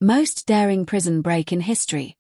Most daring prison break in history.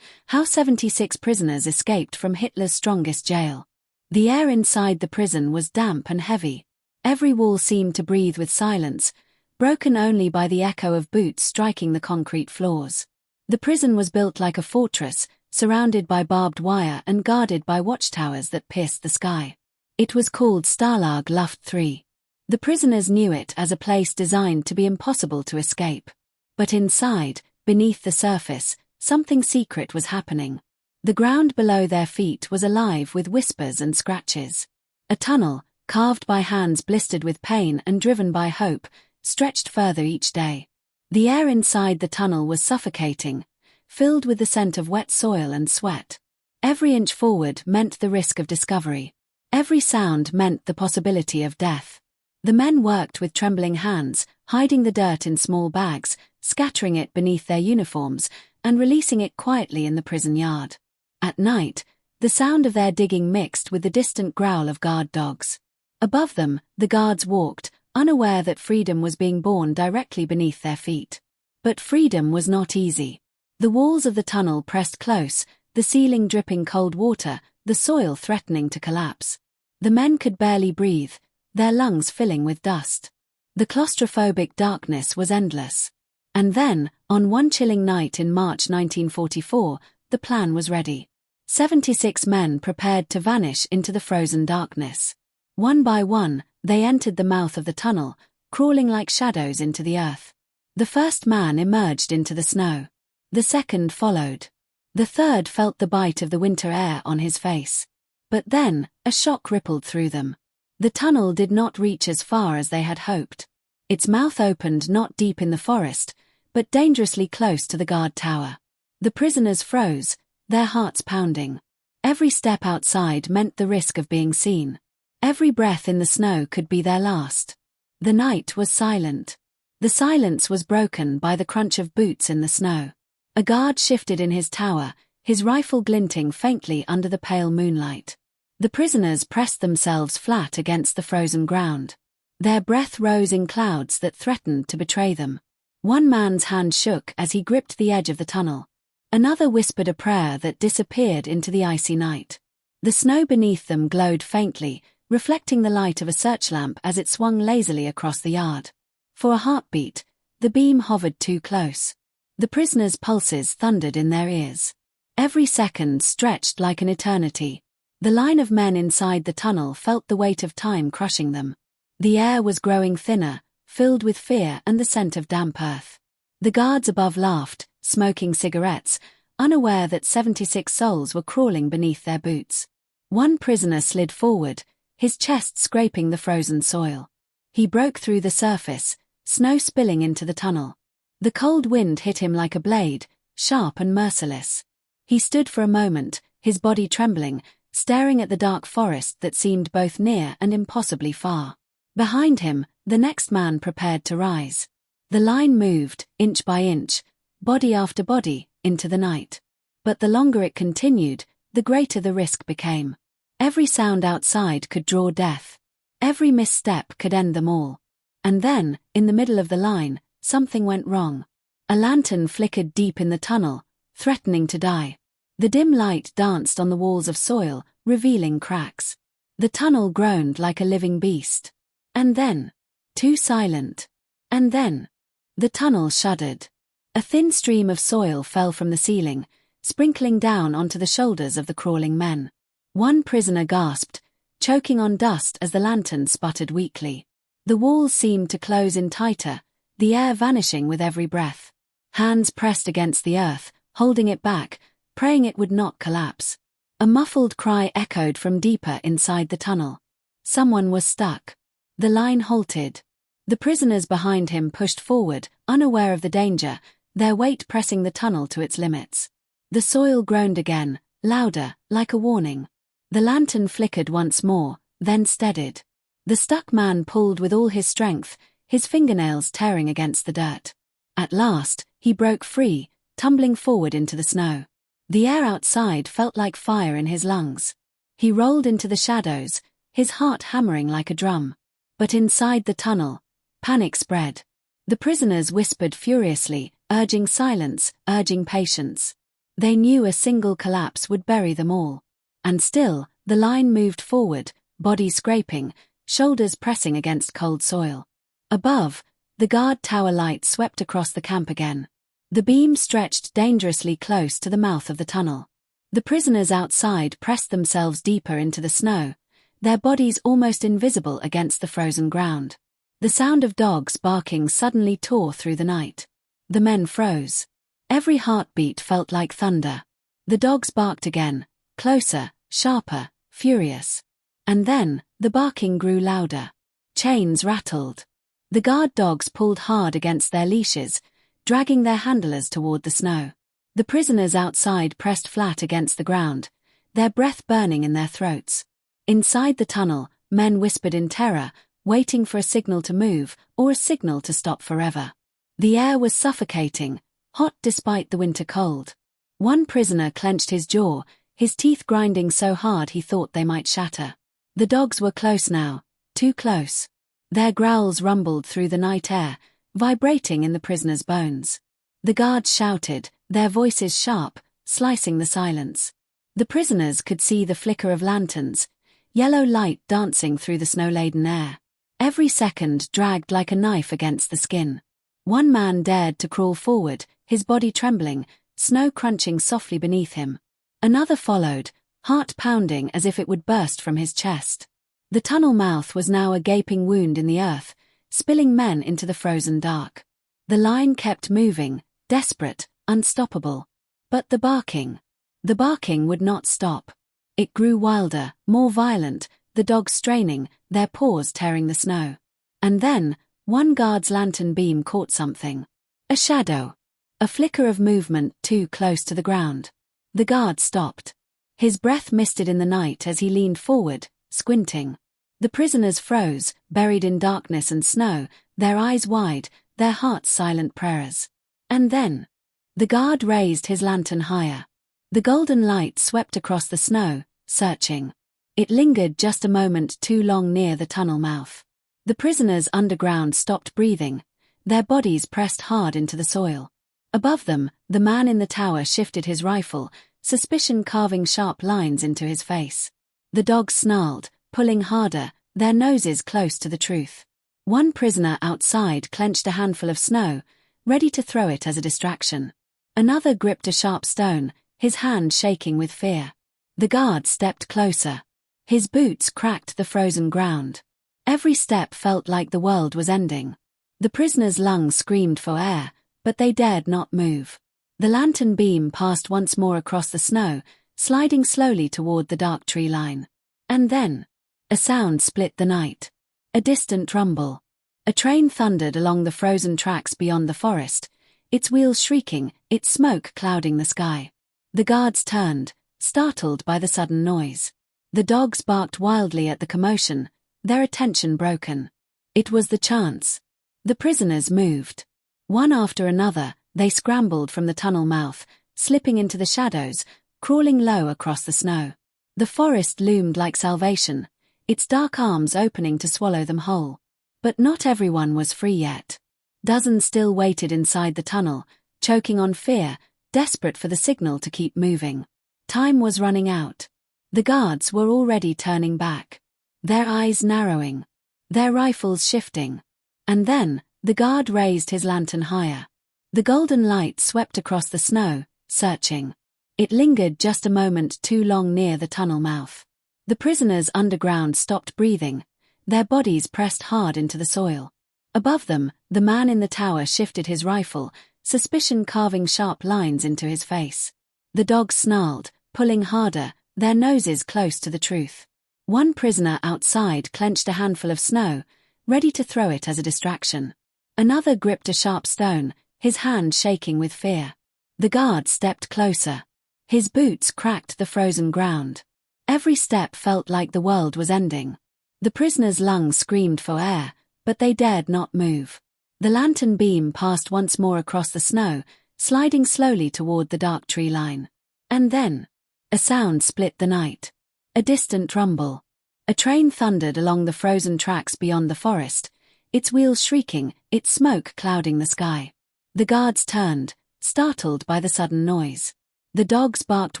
How 76 prisoners escaped from Hitler's strongest jail. The air inside the prison was damp and heavy. Every wall seemed to breathe with silence, broken only by the echo of boots striking the concrete floors. The prison was built like a fortress, surrounded by barbed wire and guarded by watchtowers that pierced the sky. It was called Stalag Luft III. The prisoners knew it as a place designed to be impossible to escape. But inside, beneath the surface, something secret was happening. The ground below their feet was alive with whispers and scratches. A tunnel, carved by hands blistered with pain and driven by hope, stretched further each day. The air inside the tunnel was suffocating, filled with the scent of wet soil and sweat. Every inch forward meant the risk of discovery. Every sound meant the possibility of death. The men worked with trembling hands, hiding the dirt in small bags, scattering it beneath their uniforms, and releasing it quietly in the prison yard. At night, the sound of their digging mixed with the distant growl of guard dogs. Above them, the guards walked, unaware that freedom was being born directly beneath their feet. But freedom was not easy. The walls of the tunnel pressed close, the ceiling dripping cold water, the soil threatening to collapse. The men could barely breathe, their lungs filling with dust. The claustrophobic darkness was endless. And then, on one chilling night in March 1944, the plan was ready. 76 men prepared to vanish into the frozen darkness. One by one, they entered the mouth of the tunnel, crawling like shadows into the earth. The first man emerged into the snow. The second followed. The third felt the bite of the winter air on his face. But then, a shock rippled through them. The tunnel did not reach as far as they had hoped. Its mouth opened not deep in the forest, but dangerously close to the guard tower. The prisoners froze, their hearts pounding. Every step outside meant the risk of being seen. Every breath in the snow could be their last. The night was silent. The silence was broken by the crunch of boots in the snow. A guard shifted in his tower, his rifle glinting faintly under the pale moonlight. The prisoners pressed themselves flat against the frozen ground. Their breath rose in clouds that threatened to betray them. One man's hand shook as he gripped the edge of the tunnel. Another whispered a prayer that disappeared into the icy night. The snow beneath them glowed faintly, reflecting the light of a searchlamp as it swung lazily across the yard. For a heartbeat, the beam hovered too close. The prisoners' pulses thundered in their ears. Every second stretched like an eternity. The line of men inside the tunnel felt the weight of time crushing them. The air was growing thinner, filled with fear and the scent of damp earth. The guards above laughed, smoking cigarettes, unaware that 76 souls were crawling beneath their boots. One prisoner slid forward, his chest scraping the frozen soil. He broke through the surface, snow spilling into the tunnel. The cold wind hit him like a blade, sharp and merciless. He stood for a moment, his body trembling, staring at the dark forest that seemed both near and impossibly far. Behind him, the next man prepared to rise. The line moved, inch by inch, body after body, into the night. But the longer it continued, the greater the risk became. Every sound outside could draw death. Every misstep could end them all. And then, in the middle of the line, something went wrong. A lantern flickered deep in the tunnel, threatening to die. The dim light danced on the walls of soil, revealing cracks. The tunnel groaned like a living beast. And then, too silent. And then, the tunnel shuddered. A thin stream of soil fell from the ceiling, sprinkling down onto the shoulders of the crawling men. One prisoner gasped, choking on dust as the lantern sputtered weakly. The walls seemed to close in tighter, the air vanishing with every breath. Hands pressed against the earth, holding it back, praying it would not collapse. A muffled cry echoed from deeper inside the tunnel. Someone was stuck. The line halted. The prisoners behind him pushed forward, unaware of the danger, their weight pressing the tunnel to its limits. The soil groaned again, louder, like a warning. The lantern flickered once more, then steadied. The stuck man pulled with all his strength, his fingernails tearing against the dirt. At last, he broke free, tumbling forward into the snow. The air outside felt like fire in his lungs. He rolled into the shadows, his heart hammering like a drum. But inside the tunnel, panic spread. The prisoners whispered furiously, urging silence, urging patience. They knew a single collapse would bury them all. And still, the line moved forward, bodies scraping, shoulders pressing against cold soil. Above, the guard tower light swept across the camp again. The beam stretched dangerously close to the mouth of the tunnel. The prisoners outside pressed themselves deeper into the snow, their bodies almost invisible against the frozen ground. The sound of dogs barking suddenly tore through the night. The men froze. Every heartbeat felt like thunder. The dogs barked again, closer, sharper, furious. And then, the barking grew louder. Chains rattled. The guard dogs pulled hard against their leashes, dragging their handlers toward the snow. The prisoners outside pressed flat against the ground, their breath burning in their throats. Inside the tunnel, men whispered in terror, waiting for a signal to move or a signal to stop forever. The air was suffocating, hot despite the winter cold. One prisoner clenched his jaw, his teeth grinding so hard he thought they might shatter. The dogs were close now, too close. Their growls rumbled through the night air, vibrating in the prisoner's bones. The guards shouted, their voices sharp, slicing the silence. The prisoners could see the flicker of lanterns, yellow light dancing through the snow-laden air. Every second dragged like a knife against the skin. One man dared to crawl forward, his body trembling, snow crunching softly beneath him. Another followed, heart pounding as if it would burst from his chest. The tunnel mouth was now a gaping wound in the earth, spilling men into the frozen dark. The line kept moving, desperate, unstoppable. But the barking would not stop. It grew wilder, more violent, the dogs straining, their paws tearing the snow. And then, one guard's lantern beam caught something. A shadow. A flicker of movement too close to the ground. The guard stopped. His breath misted in the night as he leaned forward, squinting. The prisoners froze, buried in darkness and snow, their eyes wide, their hearts silent prayers. And then, the guard raised his lantern higher. The golden light swept across the snow, searching. It lingered just a moment too long near the tunnel mouth. The prisoners underground stopped breathing, their bodies pressed hard into the soil. Above them, the man in the tower shifted his rifle, suspicion carving sharp lines into his face. The dogs snarled, pulling harder, their noses close to the truth. One prisoner outside clenched a handful of snow, ready to throw it as a distraction. Another gripped a sharp stone, his hand shaking with fear. The guard stepped closer. His boots cracked the frozen ground. Every step felt like the world was ending. The prisoners' lungs screamed for air, but they dared not move. The lantern beam passed once more across the snow, sliding slowly toward the dark tree line. And then, a sound split the night. A distant rumble. A train thundered along the frozen tracks beyond the forest, its wheels shrieking, its smoke clouding the sky. The guards turned, startled by the sudden noise. The dogs barked wildly at the commotion, their attention broken. It was the chance. The prisoners moved. One after another, they scrambled from the tunnel mouth, slipping into the shadows, crawling low across the snow. The forest loomed like salvation, its dark arms opening to swallow them whole. But not everyone was free yet. Dozens still waited inside the tunnel, choking on fear, desperate for the signal to keep moving. Time was running out. The guards were already turning back, their eyes narrowing, their rifles shifting. And then, the guard raised his lantern higher. The golden light swept across the snow, searching. It lingered just a moment too long near the tunnel mouth. The prisoners underground stopped breathing, their bodies pressed hard into the soil. Above them, the man in the tower shifted his rifle, suspicion carving sharp lines into his face. The dogs snarled, pulling harder, their noses close to the truth. One prisoner outside clenched a handful of snow, ready to throw it as a distraction. Another gripped a sharp stone, his hand shaking with fear. The guard stepped closer. His boots cracked the frozen ground. Every step felt like the world was ending. The prisoners' lungs screamed for air, but they dared not move. The lantern beam passed once more across the snow, sliding slowly toward the dark tree line. And then, a sound split the night. A distant rumble. A train thundered along the frozen tracks beyond the forest, its wheels shrieking, its smoke clouding the sky. The guards turned, startled by the sudden noise. The dogs barked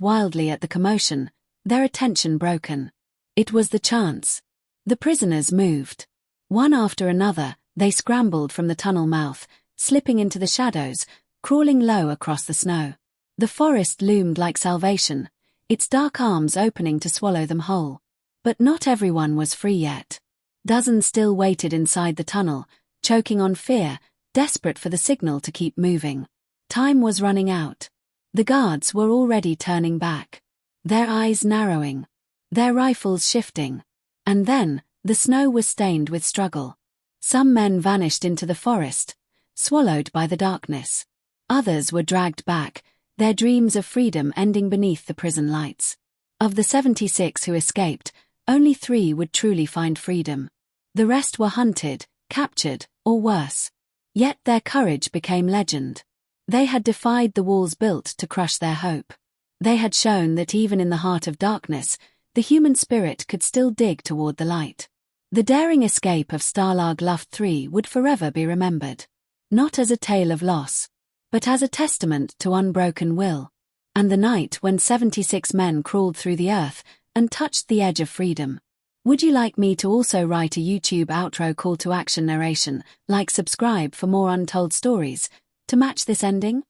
wildly at the commotion, their attention broken. It was the chance. The prisoners moved. One after another, they scrambled from the tunnel mouth, slipping into the shadows, crawling low across the snow. The forest loomed like salvation, its dark arms opening to swallow them whole. But not everyone was free yet. Dozens still waited inside the tunnel, choking on fear, desperate for the signal to keep moving. Time was running out. The guards were already turning back, their eyes narrowing, their rifles shifting. And then, the snow was stained with struggle. Some men vanished into the forest, swallowed by the darkness. Others were dragged back, their dreams of freedom ending beneath the prison lights. Of the 76 who escaped, only 3 would truly find freedom. The rest were hunted, captured, or worse. Yet their courage became legend. They had defied the walls built to crush their hope. They had shown that even in the heart of darkness, the human spirit could still dig toward the light. The daring escape of Stalag Luft III would forever be remembered. Not as a tale of loss, but as a testament to unbroken will. And the night when 76 men crawled through the earth and touched the edge of freedom. Would you like me to also write a YouTube outro call to action narration, like subscribe for more untold stories, to match this ending?